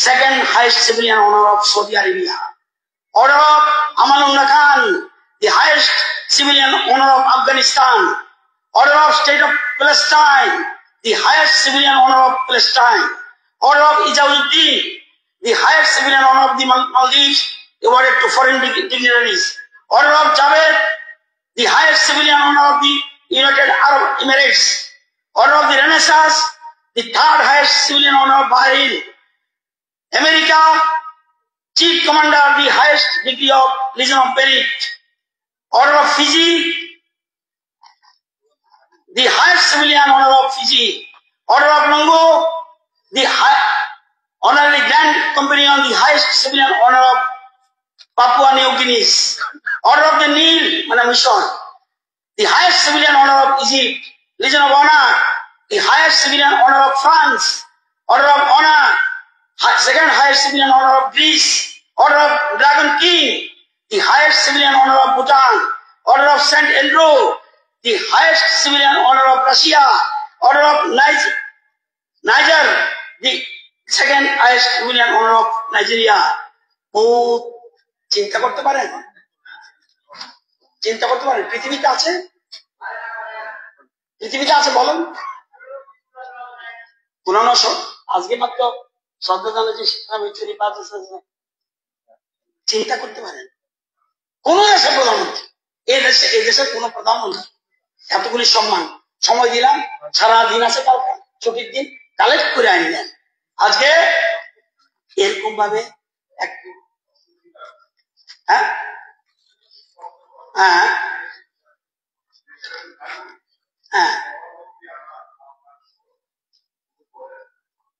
second highest civilian honour of Saudi Arabia. Order of Amanullah Khan, the highest civilian honor of Afghanistan. Order of State of Palestine, the highest civilian honor of Palestine. Order of Ijazuddin, the highest civilian honor of the Maldives, awarded to foreign dignitaries. Order of Javed, the highest civilian honor of the United Arab Emirates. Order of the Renaissance, the third highest civilian honor of Bahrain. America, Chief Commander of the highest degree of Legion of Merit. Order of Fiji, the highest civilian honor of Fiji. Order of Longo, the honorary Grand Companion, the highest civilian honor of Papua New Guinea. Order of the Nile, Mission, the highest civilian honor of Egypt. Legion of Honor, the highest civilian honor of France. Order of Honor, second highest civilian honor of Greece. Order of Dragon King, the highest civilian honor of Bhutan. Order of Saint Andrew, the highest civilian honor of Russia. Order of Niger, the second highest civilian honor of Nigeria. চিন্তা করতে পারেন? পৃথিবীতে আছে? বলেন। পুরানো আজকে মাত্র শ্রদ্ধা জানাচ্ছি শিক্ষা পাচ্ছে। চিন্তা করতে পারেন কোন দেশের প্রধানমন্ত্রী, এই দেশের কোন প্রধানমন্ত্রী এতগুলি সম্মান? সময় দিলাম, সারা দিন আছে, কালকে ছুটির দিন, কালেক্ট করে আনলেন। আজকে এরকম ভাবে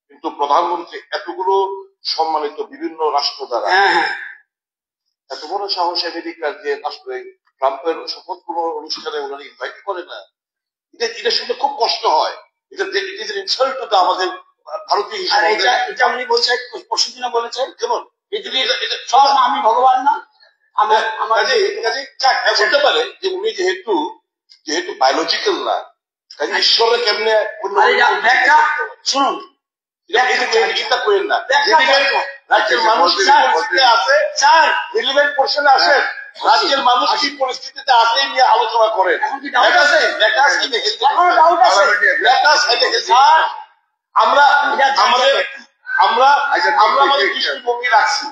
কিন্তু প্রধানমন্ত্রী এতগুলো সম্মানিত বিভিন্ন রাষ্ট্র দ্বারা এত বড় সাহস আমেরিকার যে রাষ্ট্র ট্রাম্পের শপথ গ্রহণ অনুষ্ঠানে ওনারা ইনভাইট করে না, এটা শুনতে খুব কষ্ট হয়। এটা ইনসাল্ট টু আমাদের ভারতীয় হিসাবে। এটা উনি বলছেন, পরশুদিন বলেছেন কেমন সব আমি ভগবান না। বলতে পারে যে উনি যেহেতু বায়োলজিক্যাল না, কাজে ঈশ্বরের কেমনে ব্যাখ্যা শুনুন, চিন্তা করেন না। রাজ্যের মানুষ আসে, রাজ্যের মানুষ কি পরিস্থিতিতে আছে নিয়ে আলোচনা করেন। আমরা আমাদের দৃষ্টিভঙ্গি রাখছি।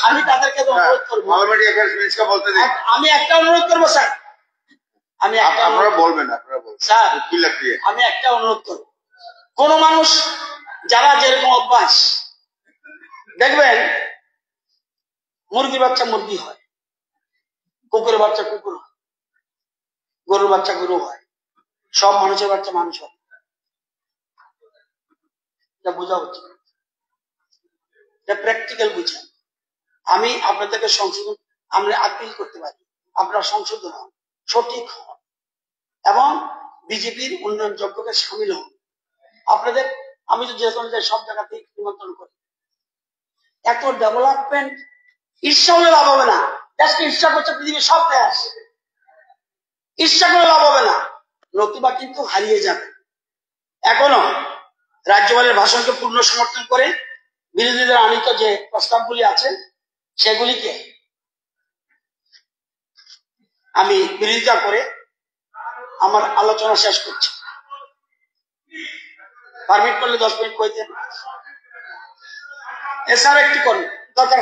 আমি তাদেরকে অনুরোধ করবো, আমি একটা অনুরোধ করবো স্যার, আমি একটা অনুরোধ করবো। কোন মানুষ যারা যেরকম অভ্যাস, দেখবেন মুরগির বাচ্চা মুরগি হয়, কুকুরের বাচ্চা কুকুর হয়, গরুর বাচ্চা গরু হয়, সব মানুষের বাচ্চা মানুষ হয়। এটা বোঝা হচ্ছে, প্র্যাকটিক্যাল বুঝা। আমি আপনাদেরকে সংশোধন, আমরা আপিল করতে পারি, আপনারা সংশোধন হন, সঠিক হন এবং বিজেপির উন্নয়ন যজ্ঞকে সামিল হন। আপনাদের আমি তো যেহেতু সব জায়গাতে নিমন্ত্রণ করি। এত ডেভেলপমেন্ট ঈর্ষা হলে লাভ হবে না। দেশকে ঈর্ষা করছে পৃথিবীর সব দেশ, ঈর্ষা করে লাভ হবে না, নতুবা কিন্তু হারিয়ে যাবে। এখনো রাজ্যপালের ভাষণকে পূর্ণ সমর্থন করে বিরোধীদের আনিত যে প্রস্তাবগুলি আছে সেগুলিকে আমি বিরোধিতা করে আমার আলোচনা শেষ করছি। পারমিট করলে 10 মিনিট কইতেন। এছাড়া একটি করুন দরকার